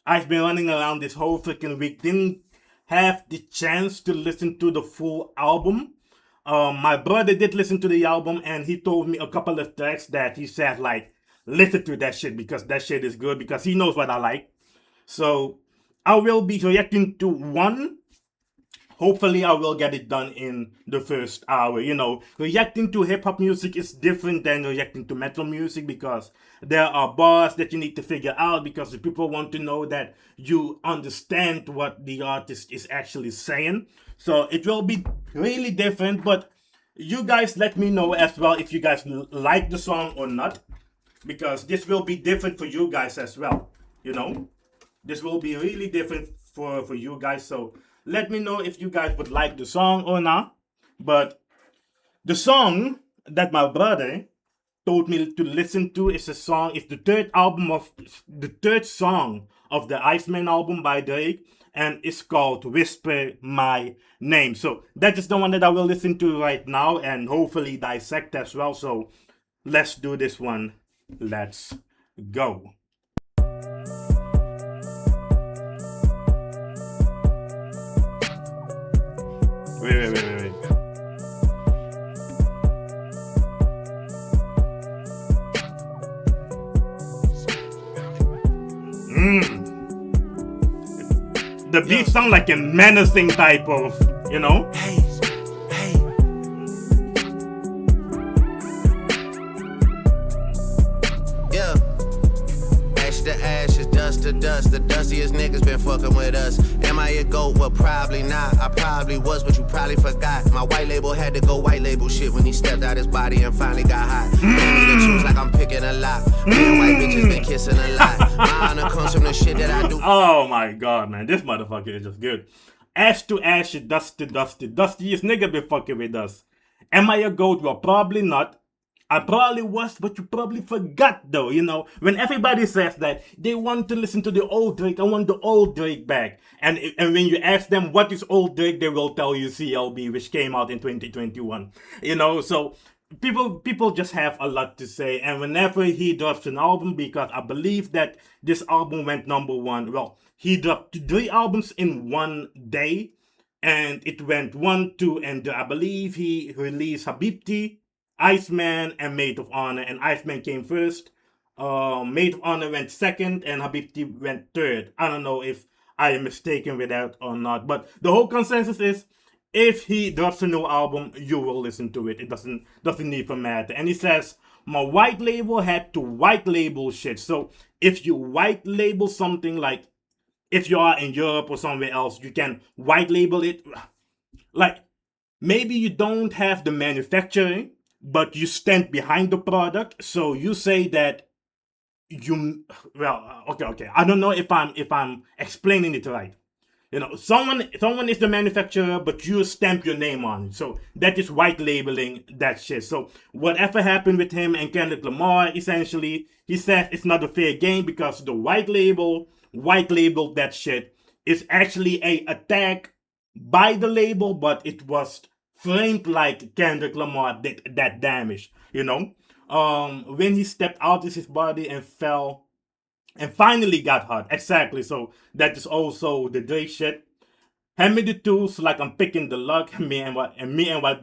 I've been running around this whole freaking week. Didn't have the chance to listen to the full album. My brother did listen to the album, and he told me a couple of tracks that he said, like, listen to that shit because that shit is good, because he knows what I like. So I will be reacting to one. Hopefully I will get it done in the first hour. You know, reacting to hip-hop music is different than reacting to metal music, because there are bars that you need to figure out, because the people want to know that you understand what the artist is actually saying. So it will be really different, but you guys let me know as well if you guys like the song or not, because this will be different for you guys as well. You know, this will be really different for you guys. So let me know if you guys would like the song or not. But the song that my brother told me to listen to is the third song of the Iceman album by Drake, and it's called Whisper My Name. So that is the one that I will listen to right now and hopefully dissect as well. So let's do this one. Let's go. Wait. The beat sound like a menacing type of, you know? Hey. Yeah. Ash to ashes, dust to dust. The dustiest niggas been fucking with us. Am I a goat? Well, probably not. I probably was, but you probably forgot. My white label had to go white label shit when he stepped out his body and finally got hot. Give me the choose like I'm picking a lot. Me and white bitches been kissing a lot. My honor comes from the shit that I do. Oh my god, man. This motherfucker is just good. Ash to ash, dust to dust. The dustiest nigga been fucking with us. Am I a goat? Well, probably not. I probably was, but you probably forgot though, you know. When everybody says that they want to listen to the old Drake, I want the old Drake back. And when you ask them what is old Drake, they will tell you CLB, which came out in 2021. You know, so people just have a lot to say. And whenever he drops an album, because I believe that this album went #1. Well, he dropped 3 albums in one day, and it went 1, 2, and I believe he released Habibti, Iceman, and Maid of Honor, and Iceman came first. Maid of Honor went second, and Habibti went third. I don't know if I am mistaken with that or not, but the whole consensus is if he drops a new album, you will listen to it. It doesn't even matter. And he says, my white label had to white label shit. So if you white label something, like if you are in Europe or somewhere else, you can white label it. Like maybe you don't have the manufacturing, but you stand behind the product. So you say that okay. I don't know if I'm explaining it right. You know, someone is the manufacturer, but you stamp your name on it. So that is white labeling that shit. So whatever happened with him and Kendrick Lamar, essentially, he says it's not a fair game because the white labeled that shit is actually a attack by the label, but it was framed like Kendrick Lamar did that damage, you know? When he stepped out of his body and fell and finally got hurt. Exactly. So that is also the Drake shit. Hand me the tools like I'm picking the luck. Me and white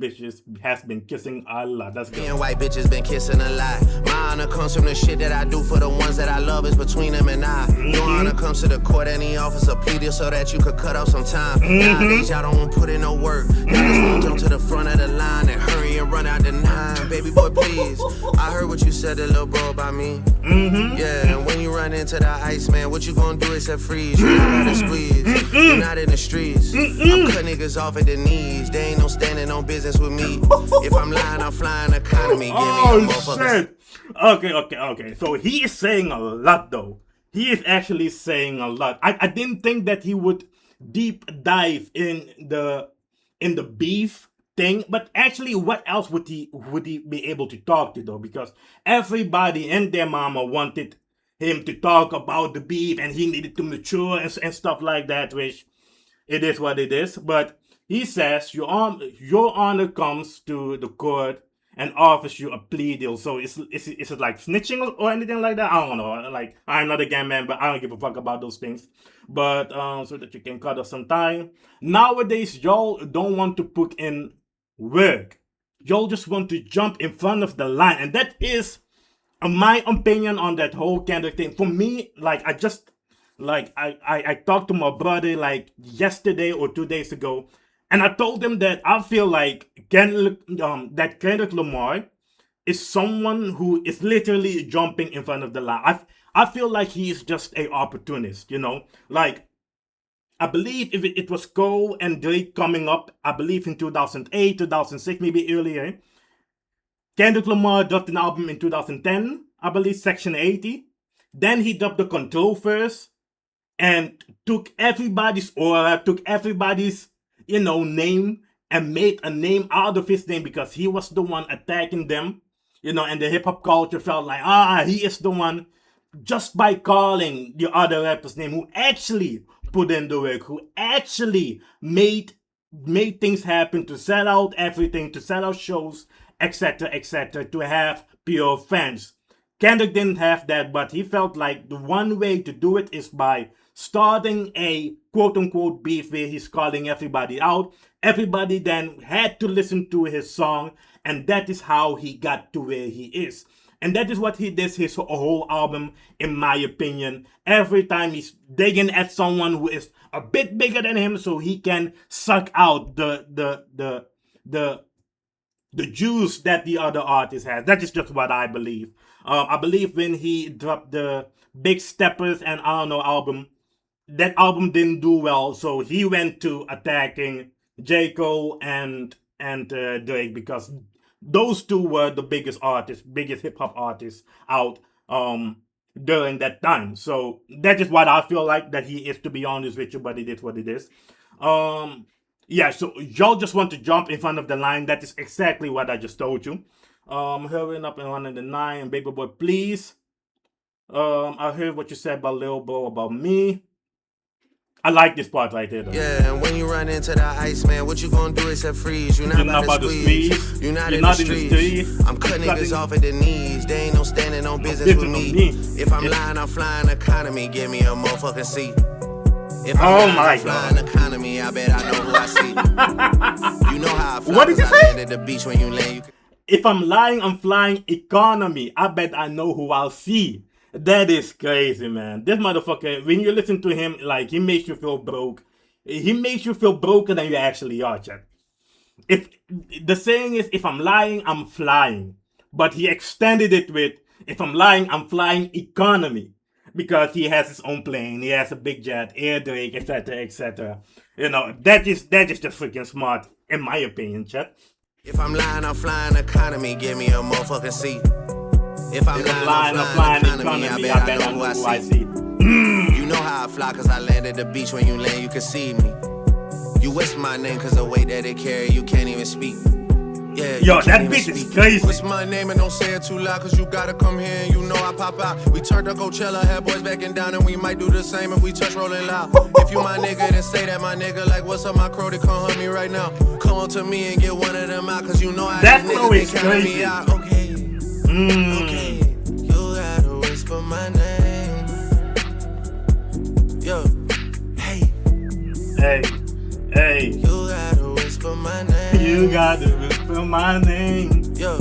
bitches has been kissing a lot. That's good. Me and white bitches been kissing a lot. My honor comes from the shit that I do for the ones that I love. Is between them and I. Your honor comes to the court and the office of pleader so that you could cut off some time. Nowadays y'all don't put in no work. Niggas won't jump to the front of the line and hurry and run out the 9. Baby boy, please. I heard what you said to little bro about me. Yeah, and when you run into the Iceman, what you gonna do except freeze? You know how to squeeze. You're not in the streets. I'm cut niggas off at the knees. They ain't no standing on business with me. If I'm lying, I'm flying economy. Give me a motherfucker. Shit. Okay. So he is saying a lot though. He is actually saying a lot. I didn't think that he would deep dive in the beef thing, but actually what else would he be able to talk to though? Because everybody and their mama wanted him to talk about the beef and he needed to mature and stuff like that, which it is what it is. But he says your honor comes to the court and offers you a plea deal. So is it like snitching or anything like that? I don't know. Like, I'm not a gang man, but I don't give a fuck about those things. But so that you can cut off some time. Nowadays, y'all don't want to put in work. Y'all just want to jump in front of the line, and that is my opinion on that whole Kendrick thing. For me, like, I talked to my brother like yesterday or 2 days ago, and I told him that I feel like Kendrick Lamar is someone who is literally jumping in front of the line. I feel like he's just a opportunist, you know? Like, I believe if it was Cole and Drake coming up, I believe in 2008, 2006, maybe earlier. Kendrick Lamar dropped an album in 2010, I believe, Section 80. Then he dropped the Control first and took everybody's aura, took everybody's, name, and made a name out of his name because he was the one attacking them, and the hip-hop culture felt like, he is the one, just by calling the other rapper's name, who actually put in the work, who actually made things happen to sell out everything, to sell out shows, etc., to have pure fans. Kendrick didn't have that, but he felt like the one way to do it is by starting a quote-unquote beef where he's calling everybody out. Everybody then had to listen to his song, and that is how he got to where he is. And that is what he did his whole album, in my opinion. Every time he's digging at someone who is a bit bigger than him so he can suck out the juice that the other artist has. That is just what I believe. I believe when he dropped the Big Steppers and I don't know album, that album didn't do well, so he went to attacking J. Cole and Drake, because those two were the biggest hip-hop artists out during that time. So that is what I feel like that he is, to be honest with you, but it is what it is. Yeah, so y'all just want to jump in front of the line. That is exactly what I just told you. Hurrying up and running the 9, Baby Boy, please. I heard what you said about Lil Bro about me. I like this part right there, though. Yeah, and when you run into the Iceman, what you gonna do except freeze? You're not about to squeeze. You're not in the streets. I'm cutting niggas off at the knees. They ain't no standing on business with me. If I'm lying, I'm flying economy. Give me a motherfucking seat. If I'm flying economy, I bet I know who I see. You know how I fly. What did you say? I land at the beach when you land. If I'm lying, I'm flying economy. I bet I know who I'll see. That is crazy, man. This motherfucker, when you listen to him, like, he makes you feel broke. He makes you feel broker than you actually are, chat. If the saying is, if I'm lying, I'm flying. But he extended it with, if I'm lying, I'm flying economy. Because he has his own plane, he has a big jet, air Drake, etc. That is just freaking smart, in my opinion, chat. If I'm lying, I'm flying economy. Give me a motherfucking seat. If I'm lying, I'm flying economy. I bet I know who I see. You know how I fly, cause I land at the beach. When you land, you can see me. You whisper my name, cause the way that it carry, you can't even speak. Yeah, yo, that bitch is crazy. Whisper my name and don't say it too loud, cause you gotta come here and you know I pop out. We turned to Coachella, had boys backing down, and we might do the same if we touch rolling loud. If you my nigga, then say that my nigga. Like, what's up, my crow, they come hunt me right now. Come on to me and get one of them out, cause you know I that's always crazy. Me out. Okay. Okay, you gotta whisper my name. Yo, hey, you gotta whisper my name. You gotta whisper my name. Yo,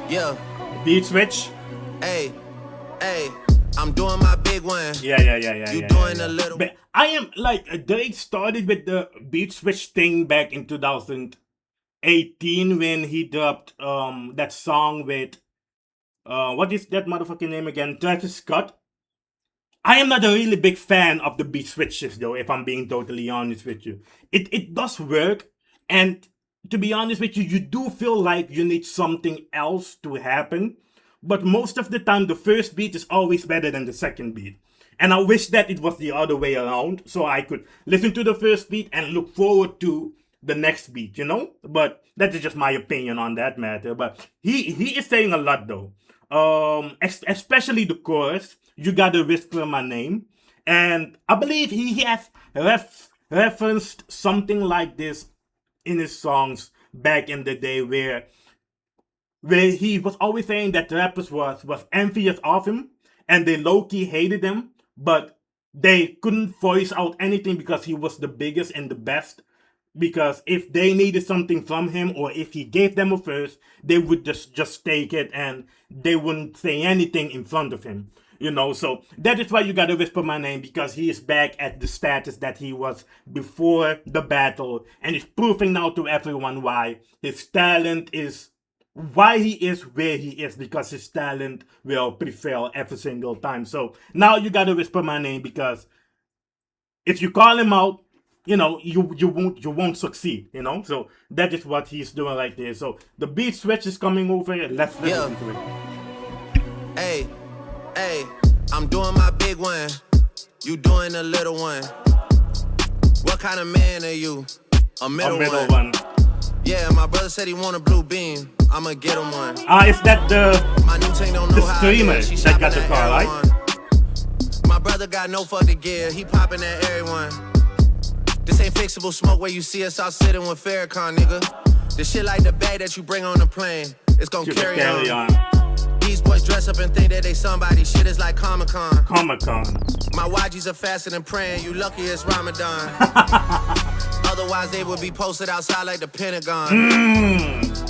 yo, Beat switch. Hey, I'm doing my big one. Yeah. You doing a little. But I am like, Drake started with the beat switch thing back in 2018 when he dropped that song with what is that motherfucking name again? Travis Scott. I am not a really big fan of the beat switches though, if I'm being totally honest with you. It does work, and to be honest with you, you do feel like you need something else to happen. But most of the time, the first beat is always better than the second beat. And I wish that it was the other way around, so I could listen to the first beat and look forward to the next beat, But that is just my opinion on that matter. But he is saying a lot though. Especially the chorus, you gotta whisper my name. And I believe he has referenced something like this in his songs back in the day, where he was always saying that rappers was envious of him and they low-key hated him, but they couldn't voice out anything because he was the biggest and the best. Because if they needed something from him, or if he gave them a verse, they would just take it and they wouldn't say anything in front of him. You know, so that is why you gotta whisper my name, because he is back at the status that he was before the battle, and he's proving now to everyone why his talent is, why he is where he is, because his talent will prevail every single time. So now you gotta whisper my name, because if you call him out, you know, you won't succeed, you know. So that is what he's doing right there. So the beat switch is coming over. Let's listen to it. Hey, hey, I'm doing my big one. You doing a little one. What kind of man are you? A middle one. Yeah, my brother said he want a blue beam. I'ma get him one. Is that the streamer that got the car, right? My brother got no fucking gear. He popping at everyone. This ain't fixable smoke where you see us all sitting with Farrakhan, nigga. This shit like the bag that you bring on the plane. It's gonna carry on. These boys dress up and think that they somebody. Shit is like Comic-Con. My YGs are faster than praying. You lucky it's Ramadan. Otherwise they would be posted outside like the Pentagon.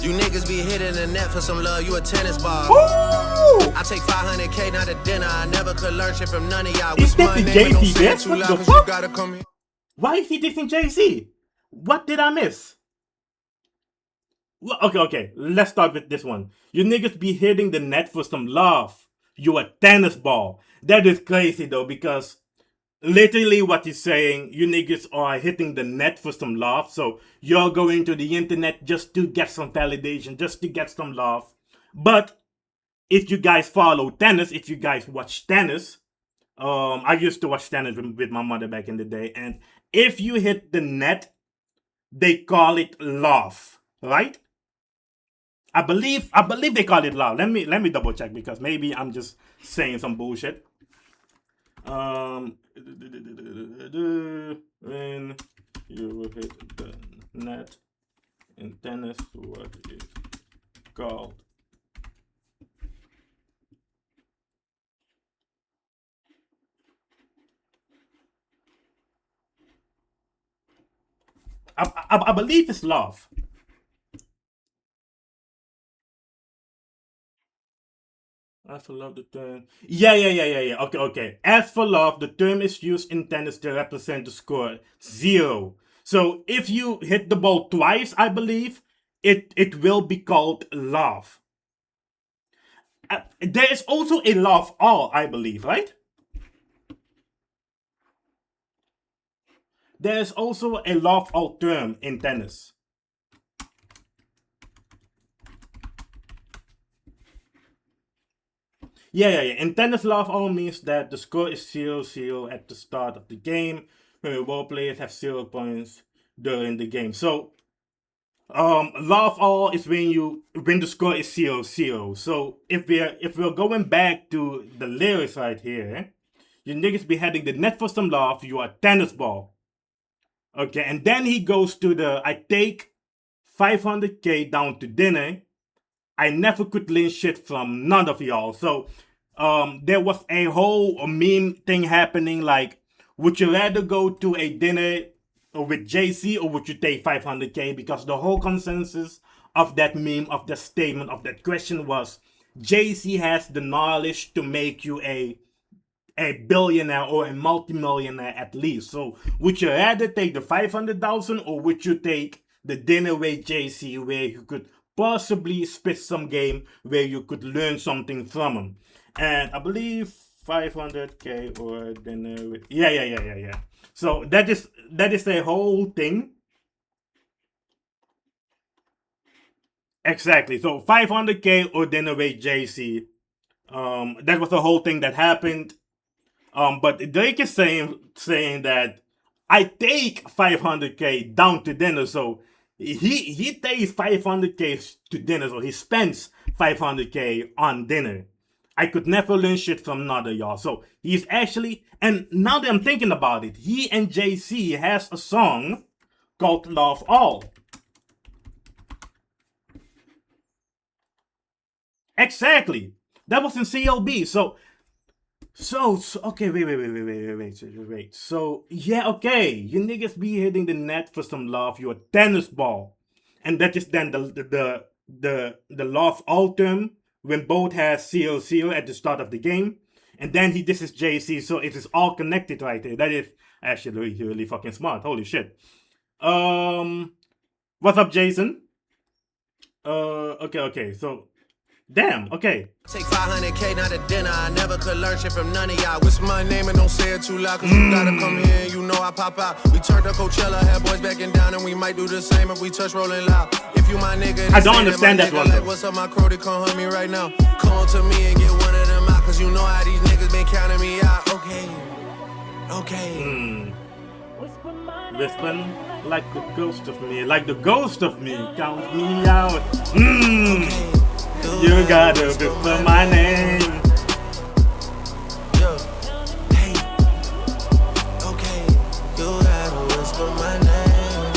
You niggas be hitting the net for some love. You a tennis ball. Woo! I take 500K not a dinner. I never could learn shit from none of y'all. Is that the Jay-Z? What the fuck? Why is he dissing Jay-Z? What did I miss? Okay. Let's start with this one. You niggas be hitting the net for some love. You a tennis ball. That is crazy though, because literally what he's saying, you niggas are hitting the net for some love. So you're going to the internet just to get some validation, just to get some love. But if you guys follow tennis, if you guys watch tennis, I used to watch tennis with my mother back in the day, and if you hit the net, they call it love, right? I believe they call it love. Let me double check, because maybe I'm just saying some bullshit. When you hit the net in tennis, what is called? I believe it's love. As for love, the term. Yeah. Okay. As for love, the term is used in tennis to represent the score 0. So if you hit the ball twice, I believe, it will be called love. There is also a love all, I believe, right? There is also a love all term in tennis. Yeah. In tennis, love all means that the score is 0-0 at the start of the game, when ball players have 0 points during the game. So, love all is when the score is 0-0. So if we're going back to the lyrics right here, you niggas be heading the net for some love. You are a tennis ball. Okay, and then he goes to the, I take 500K down to dinner. I never could learn shit from none of y'all. So there was a whole meme thing happening, like, would you rather go to a dinner with JC, or would you take 500K? Because the whole consensus of that meme, of the statement, of that question was, JC has the knowledge to make you a billionaire or a multimillionaire at least. So would you rather take the 500,000, or would you take the dinner with JC, where you could possibly spit some game, where you could learn something from him? And I believe 500K or dinner with, yeah. So that is the whole thing. Exactly. So 500K or dinner with JC. That was the whole thing that happened. But Drake is saying that I take 500K down to dinner. So he takes 500K to dinner. So he spends 500K on dinner. I could never learn shit from another, y'all. So he's actually, and now that I'm thinking about it, he and Jay-Z has a song called Love All. Exactly. That was in CLB. So okay, wait. So yeah, okay, you niggas be hitting the net for some love. You're a tennis ball, and that is then the love ultim when both has CL at the start of the game, and then this is JC. So it is all connected right there. That is actually really fucking smart. Holy shit. What's up, Jason? Okay. So. Damn, okay. Take 500K, not a dinner. I never could learn shit from none of y'all. Whisper my name and don't say it too loud, cause you gotta come here and you know I pop out. We turned to Coachella, had boys backing down, and we might do the same if we touch rolling loud. If you my nigga, I don't understand that one. Like, what's up, my crew? They come hunt me right now. Come to me and get one of them out, cause you know how these niggas been counting me out. Okay. Whispering like the ghost of me, count me out. You gotta whisper my name. Yo, hey, okay, you gotta whisper my name.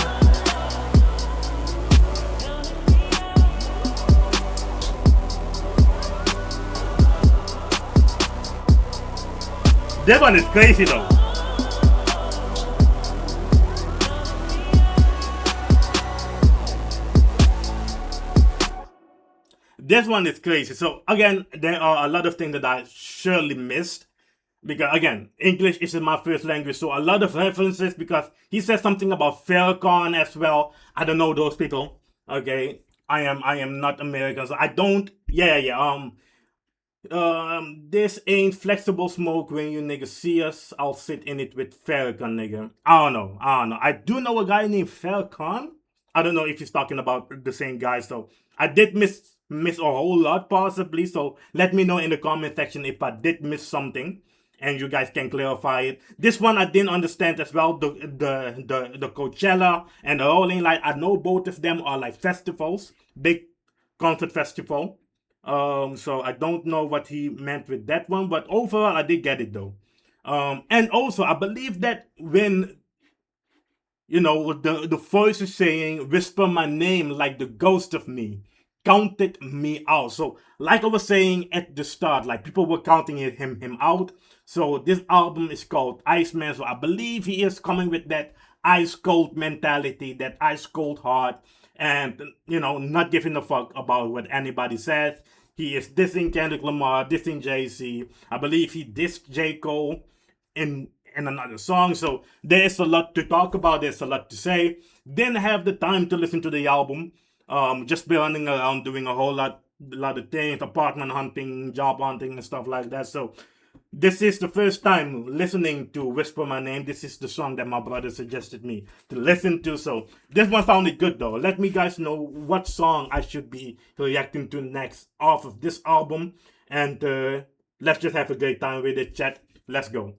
That one is crazy though. This one is crazy. So again, there are a lot of things that I surely missed. Because again, English isn't my first language, so a lot of references, because he says something about Falcon as well. I don't know those people. Okay. I am not American, so I don't this ain't flexible smoke when you niggas see us. I'll sit in it with Falcon, nigga. I don't know. I do know a guy named Falcon. I don't know if he's talking about the same guy, so I did miss a whole lot possibly, so let me know in the comment section if I did miss something and you guys can clarify it. This one I didn't understand as well, the Coachella and the Rolling Light. I know both of them are like festivals, big concert festival, so I don't know what he meant with that one, but overall I did get it though. And also I believe that when the voice is saying whisper my name like the ghost of me, counted me out. So like I was saying at the start, like people were counting him out. So this album is called Iceman. So I believe he is coming with that ice cold mentality, that ice cold heart, and not giving a fuck about what anybody says. He is dissing Kendrick Lamar, dissing Jay-Z. I believe he dissed J. Cole in another song. So there's a lot to talk about, there's a lot to say. Didn't have the time to listen to the album. Just been running around doing a whole lot of things, apartment hunting, job hunting, and stuff like that. So this is the first time listening to Whisper My Name. This is the song that my brother suggested me to listen to. So this one sounded good though. Let me guys know what song I should be reacting to next off of this album. And let's just have a great time with it, chat. Let's go.